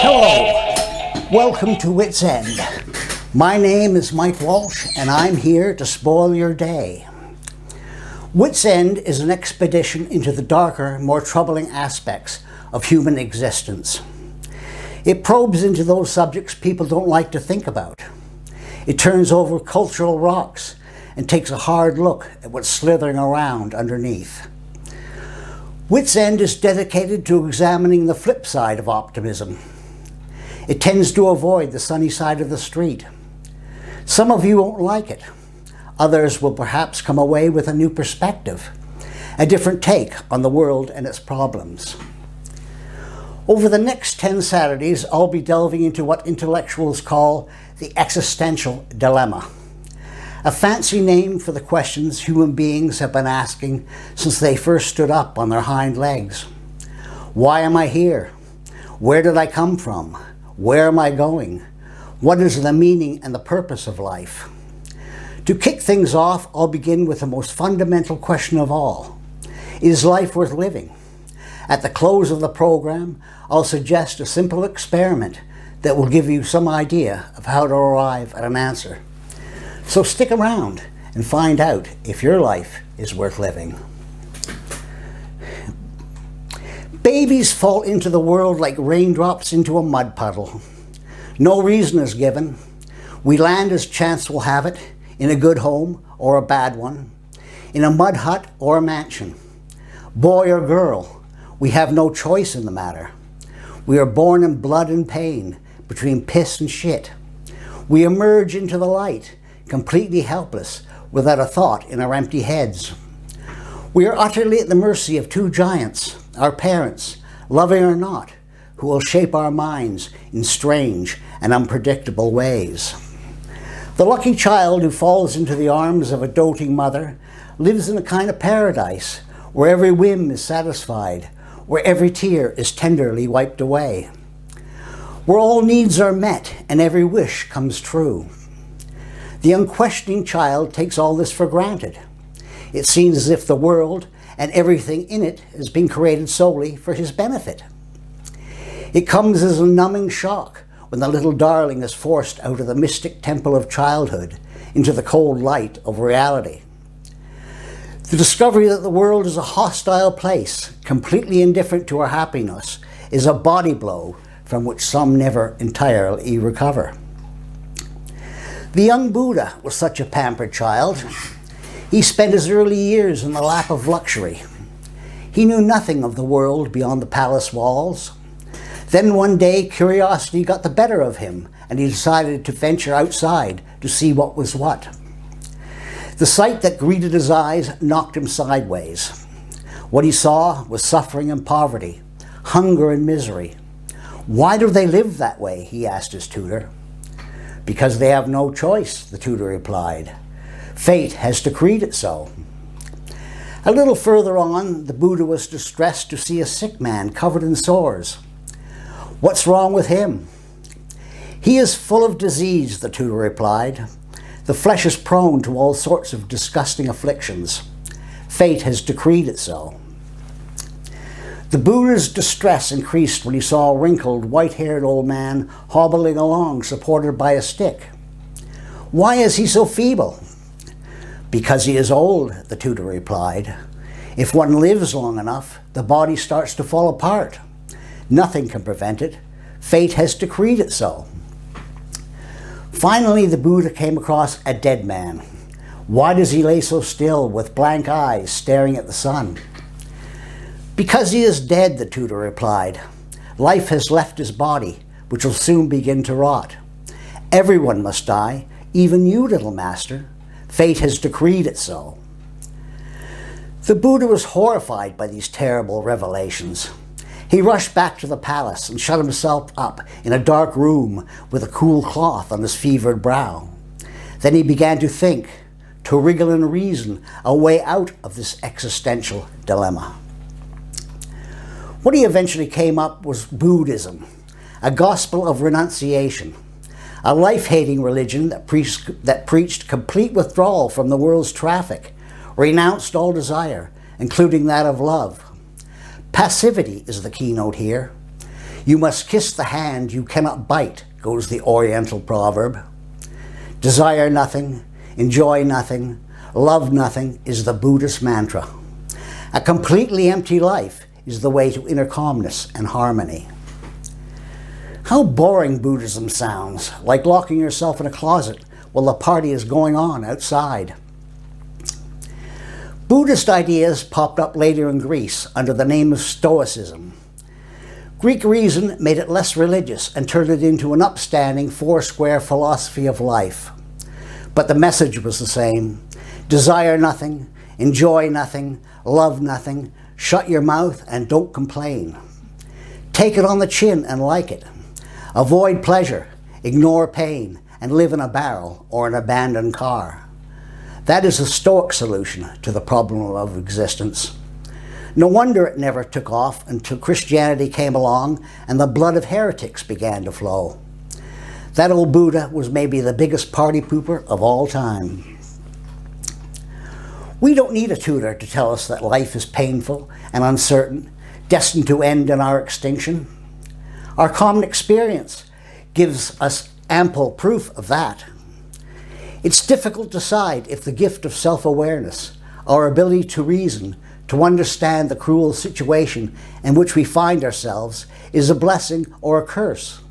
Hello, welcome to Wits End. My name is Mike Walsh and I'm here to spoil your day. Wits End is an expedition into the darker, more troubling aspects of human existence. It probes into those subjects people don't like to think about. It turns over cultural rocks and takes a hard look at what's slithering around underneath. Wits End is dedicated to examining the flip side of optimism. It tends to avoid the sunny side of the street. Some of you won't like it. Others will perhaps come away with a new perspective, a different take on the world and its problems. Over the next 10 Saturdays, I'll be delving into what intellectuals call the existential dilemma, a fancy name for the questions human beings have been asking since they first stood up on their hind legs. Why am I here? Where did I come from? Where am I going? What is the meaning and the purpose of life? To kick things off, I'll begin with the most fundamental question of all. Is life worth living? At the close of the program, I'll suggest a simple experiment that will give you some idea of how to arrive at an answer. So stick around and find out if your life is worth living. Babies fall into the world like raindrops into a mud puddle. No reason is given. We land as chance will have it, in a good home or a bad one, in a mud hut or a mansion. Boy or girl, we have no choice in the matter. We are born in blood and pain, between piss and shit. We emerge into the light, completely helpless, without a thought in our empty heads. We are utterly at the mercy of two giants, our parents, loving or not, who will shape our minds in strange and unpredictable ways. The lucky child who falls into the arms of a doting mother lives in a kind of paradise where every whim is satisfied, where every tear is tenderly wiped away, where all needs are met and every wish comes true. The unquestioning child takes all this for granted. It seems as if the world and everything in it has been created solely for his benefit. It comes as a numbing shock when the little darling is forced out of the mystic temple of childhood into the cold light of reality. The discovery that the world is a hostile place, completely indifferent to our happiness, is a body blow from which some never entirely recover. The young Buddha was such a pampered child. He spent his early years in the lap of luxury. He knew nothing of the world beyond the palace walls. Then one day, curiosity got the better of him, and he decided to venture outside to see what was what. The sight that greeted his eyes knocked him sideways. What he saw was suffering and poverty, hunger and misery. Why do they live that way? He asked his tutor. Because they have no choice, the tutor replied. Fate has decreed it so. A little further on, the Buddha was distressed to see a sick man covered in sores. What's wrong with him? He is full of disease, the tutor replied. The flesh is prone to all sorts of disgusting afflictions. Fate has decreed it so. The Buddha's distress increased when he saw a wrinkled, white-haired old man hobbling along, supported by a stick. Why is he so feeble? Because he is old, the tutor replied. If one lives long enough, the body starts to fall apart. Nothing can prevent it. Fate has decreed it so. Finally, the Buddha came across a dead man. Why does he lay so still, with blank eyes, staring at the sun? Because he is dead, the tutor replied. Life has left his body, which will soon begin to rot. Everyone must die, even you, little master. Fate has decreed it so. The Buddha was horrified by these terrible revelations. He rushed back to the palace and shut himself up in a dark room with a cool cloth on his fevered brow. Then he began to think, to wriggle and reason a way out of this existential dilemma. What he eventually came up was Buddhism, a gospel of renunciation, a life-hating religion that preached complete withdrawal from the world's traffic, renounced all desire, including that of love. Passivity is the keynote here. You must kiss the hand you cannot bite, goes the Oriental proverb. Desire nothing, enjoy nothing, love nothing is the Buddhist mantra. A completely empty life is the way to inner calmness and harmony. How boring Buddhism sounds, like locking yourself in a closet while the party is going on outside. Buddhist ideas popped up later in Greece under the name of Stoicism. Greek reason made it less religious and turned it into an upstanding, foursquare philosophy of life. But the message was the same. Desire nothing, enjoy nothing, love nothing, shut your mouth and don't complain. Take it on the chin and like it. Avoid pleasure, ignore pain, and live in a barrel or an abandoned car. That is a Stoic solution to the problem of existence. No wonder it never took off until Christianity came along and the blood of heretics began to flow. That old Buddha was maybe the biggest party pooper of all time. We don't need a tutor to tell us that life is painful and uncertain, destined to end in our extinction. Our common experience gives us ample proof of that. It's difficult to decide if the gift of self-awareness, our ability to reason, to understand the cruel situation in which we find ourselves, is a blessing or a curse.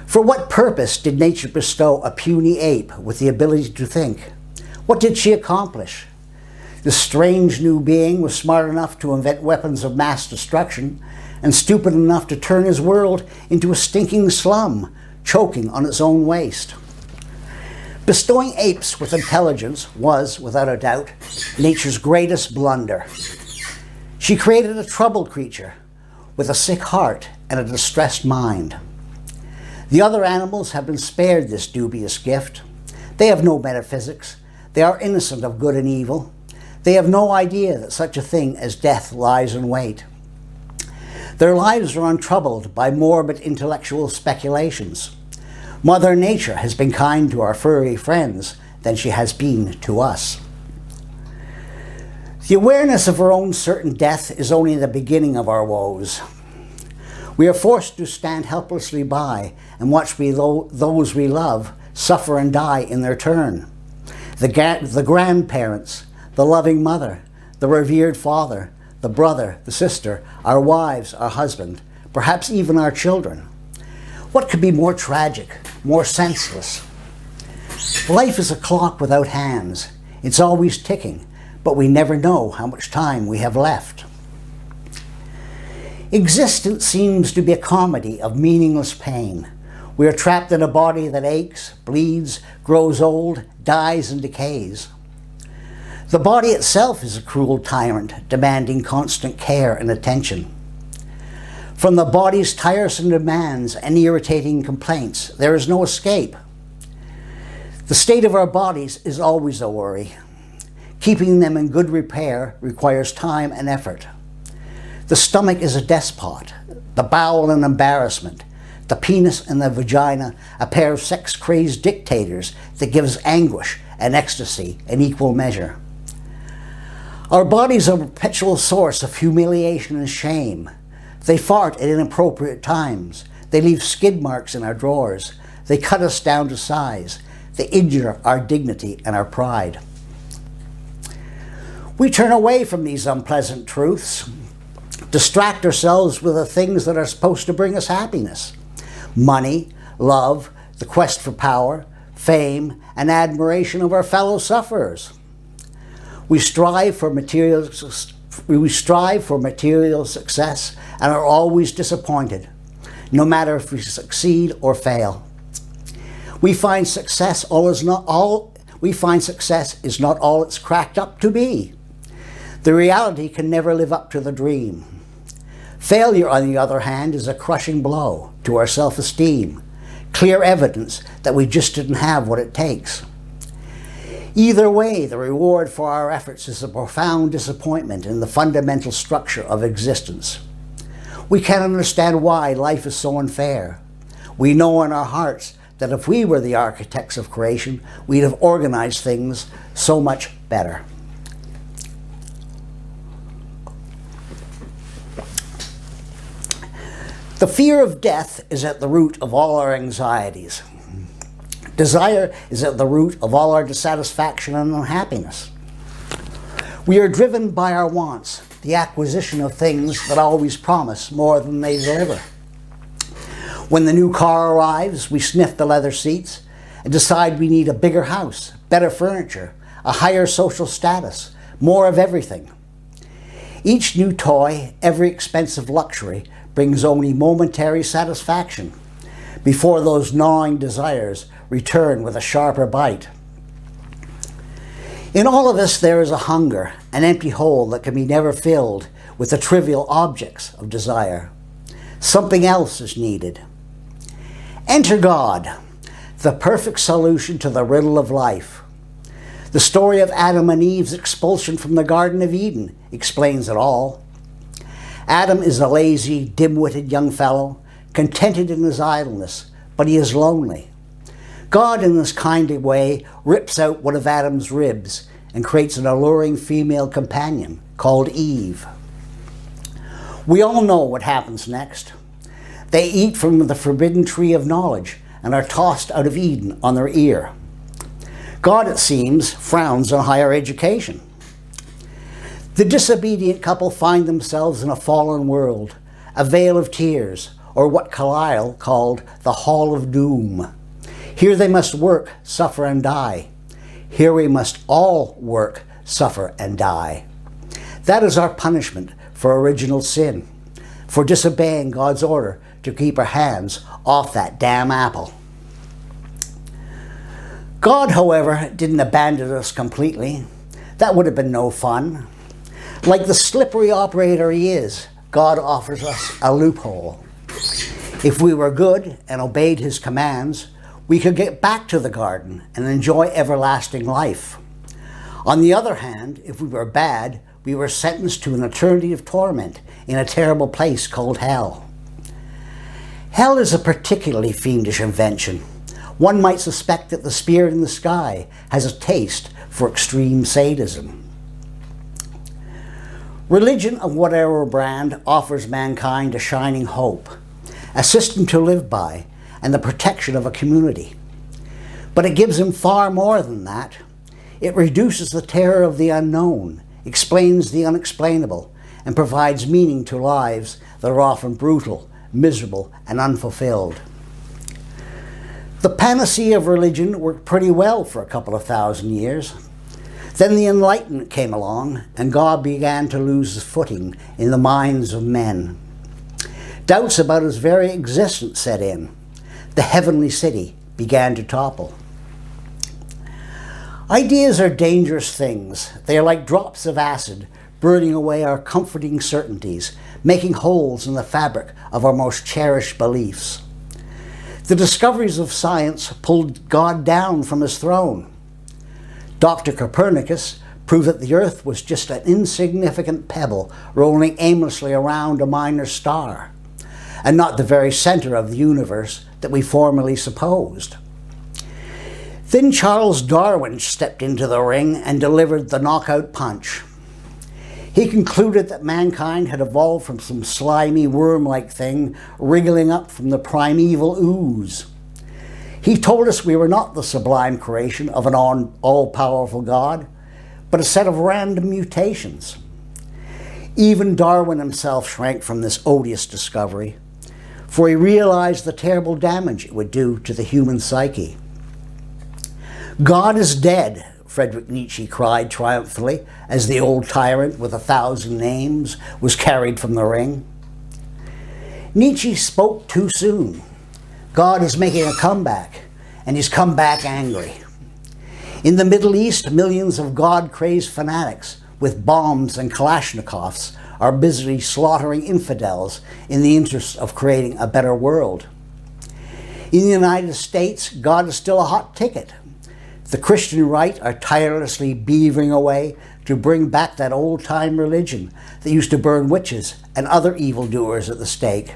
For what purpose did nature bestow a puny ape with the ability to think? What did she accomplish? This strange new being was smart enough to invent weapons of mass destruction and stupid enough to turn his world into a stinking slum, choking on its own waste. Bestowing apes with intelligence was, without a doubt, nature's greatest blunder. She created a troubled creature with a sick heart and a distressed mind. The other animals have been spared this dubious gift. They have no metaphysics. They are innocent of good and evil. They have no idea that such a thing as death lies in wait. Their lives are untroubled by morbid intellectual speculations. Mother Nature has been kind to our furry friends than she has been to us. The awareness of our own certain death is only the beginning of our woes. We are forced to stand helplessly by and watch those we love suffer and die in their turn. The grandparents, the loving mother, the revered father, the brother, the sister, our wives, our husband, perhaps even our children. What could be more tragic, more senseless? Life is a clock without hands. It's always ticking, but we never know how much time we have left. Existence seems to be a comedy of meaningless pain. We are trapped in a body that aches, bleeds, grows old, dies and decays. The body itself is a cruel tyrant, demanding constant care and attention. From the body's tiresome demands and irritating complaints, there is no escape. The state of our bodies is always a worry. Keeping them in good repair requires time and effort. The stomach is a despot, the bowel an embarrassment, the penis and the vagina a pair of sex-crazed dictators that gives anguish and ecstasy in equal measure. Our bodies are a perpetual source of humiliation and shame. They fart at inappropriate times. They leave skid marks in our drawers. They cut us down to size. They injure our dignity and our pride. We turn away from these unpleasant truths, distract ourselves with the things that are supposed to bring us happiness. Money, love, the quest for power, fame, and admiration of our fellow sufferers. We strive for material success and are always disappointed, no matter if we succeed or fail. We find success is not all it's cracked up to be. The reality can never live up to the dream. Failure, on the other hand, is a crushing blow to our self-esteem, clear evidence that we just didn't have what it takes. Either way, the reward for our efforts is a profound disappointment in the fundamental structure of existence. We can't understand why life is so unfair. We know in our hearts that if we were the architects of creation, we'd have organized things so much better. The fear of death is at the root of all our anxieties. Desire is at the root of all our dissatisfaction and unhappiness. We are driven by our wants, the acquisition of things that always promise more than they deliver. When the new car arrives, we sniff the leather seats and decide we need a bigger house, better furniture, a higher social status, more of everything. Each new toy, every expensive luxury, brings only momentary satisfaction before those gnawing desires return with a sharper bite. In all of us there is a hunger, an empty hole that can be never filled with the trivial objects of desire. Something else is needed. Enter God, the perfect solution to the riddle of life. The story of Adam and Eve's expulsion from the Garden of Eden explains it all. Adam is a lazy, dim-witted young fellow, contented in his idleness, but he is lonely. God, in this kindly way, rips out one of Adam's ribs and creates an alluring female companion called Eve. We all know what happens next. They eat from the forbidden tree of knowledge and are tossed out of Eden on their ear. God, it seems, frowns on higher education. The disobedient couple find themselves in a fallen world, a vale of tears, or what Carlyle called the Hall of Doom. Here they must work, suffer, and die. Here we must all work, suffer, and die. That is our punishment for original sin, for disobeying God's order to keep our hands off that damn apple. God, however, didn't abandon us completely. That would have been no fun. Like the slippery operator he is, God offers us a loophole. If we were good and obeyed his commands, we could get back to the garden and enjoy everlasting life. On the other hand, if we were bad, we were sentenced to an eternity of torment in a terrible place called hell. Hell is a particularly fiendish invention. One might suspect that the spirit in the sky has a taste for extreme sadism. Religion of whatever brand offers mankind a shining hope, a system to live by, and the protection of a community. But it gives him far more than that. It reduces the terror of the unknown, explains the unexplainable, and provides meaning to lives that are often brutal, miserable, and unfulfilled. The panacea of religion worked pretty well for a couple of thousand years. Then the Enlightenment came along, and God began to lose his footing in the minds of men. Doubts about his very existence set in. The heavenly city began to topple. Ideas are dangerous things. They are like drops of acid, burning away our comforting certainties, making holes in the fabric of our most cherished beliefs. The discoveries of science pulled God down from his throne. Dr. Copernicus proved that the Earth was just an insignificant pebble rolling aimlessly around a minor star, and not the very center of the universe that we formerly supposed. Then Charles Darwin stepped into the ring and delivered the knockout punch. He concluded that mankind had evolved from some slimy worm-like thing wriggling up from the primeval ooze. He told us we were not the sublime creation of an all-powerful God, but a set of random mutations. Even Darwin himself shrank from this odious discovery, for he realized the terrible damage it would do to the human psyche. God is dead, Friedrich Nietzsche cried triumphantly as the old tyrant with 1,000 names was carried from the ring. Nietzsche spoke too soon. God is making a comeback, and he's come back angry. In the Middle East, millions of God-crazed fanatics with bombs and Kalashnikovs are busily slaughtering infidels in the interest of creating a better world. In the United States, God is still a hot ticket. The Christian right are tirelessly beavering away to bring back that old-time religion that used to burn witches and other evildoers at the stake.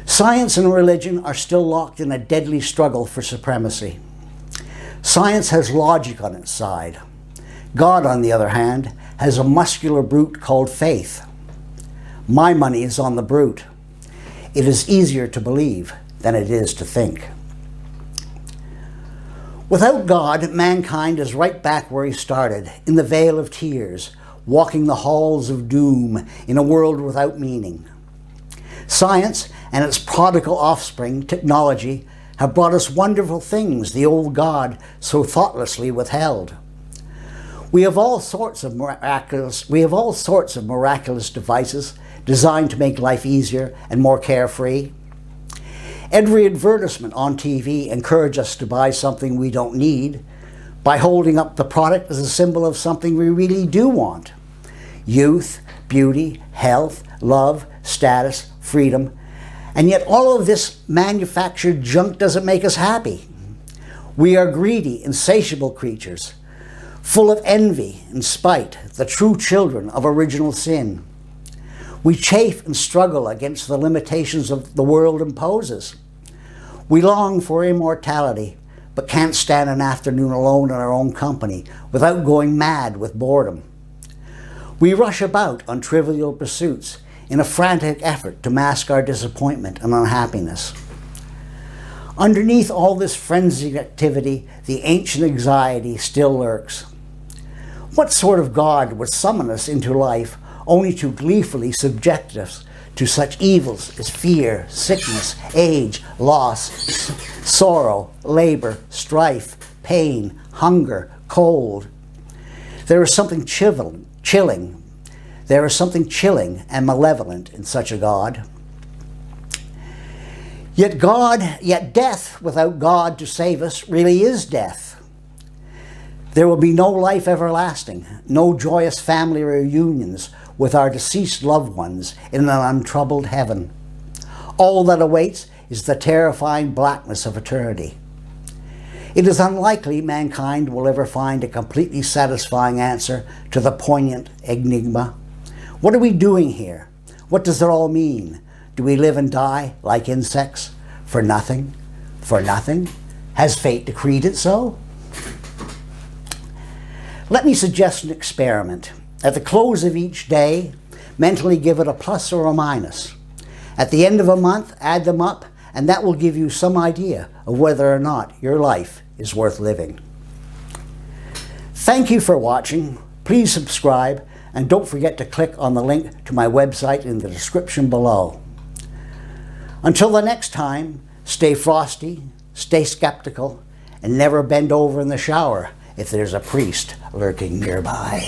Science and religion are still locked in a deadly struggle for supremacy. Science has logic on its side. God, on the other hand, has a muscular brute called faith. My money is on the brute. It is easier to believe than it is to think. Without God, mankind is right back where he started, in the vale of tears, walking the halls of doom in a world without meaning. Science and its prodigal offspring, technology, have brought us wonderful things the old God so thoughtlessly withheld. We have all sorts of miraculous devices designed to make life easier and more carefree. Every advertisement on TV encourages us to buy something we don't need by holding up the product as a symbol of something we really do want. Youth, beauty, health, love, status, freedom. And yet all of this manufactured junk doesn't make us happy. We are greedy, insatiable creatures, full of envy and spite, the true children of original sin. We chafe and struggle against the limitations of the world imposes. We long for immortality, but can't stand an afternoon alone in our own company without going mad with boredom. We rush about on trivial pursuits in a frantic effort to mask our disappointment and unhappiness. Underneath all this frenzied activity, the ancient anxiety still lurks. What sort of God would summon us into life only to gleefully subject us to such evils as fear, sickness, age, loss, sorrow, labor, strife, pain, hunger, cold? There is something chilling. There is something chilling and malevolent in such a God. Yet death without God to save us really is death. There will be no life everlasting, no joyous family reunions with our deceased loved ones in an untroubled heaven. All that awaits is the terrifying blackness of eternity. It is unlikely mankind will ever find a completely satisfying answer to the poignant enigma. What are we doing here? What does it all mean? Do we live and die like insects? For nothing? For nothing? Has fate decreed it so? Let me suggest an experiment. At the close of each day, mentally give it a plus or a minus. At the end of a month, add them up, and that will give you some idea of whether or not your life is worth living. Thank you for watching. Please subscribe, and don't forget to click on the link to my website in the description below. Until the next time, stay frosty, stay skeptical, and never bend over in the shower if there's a priest lurking nearby.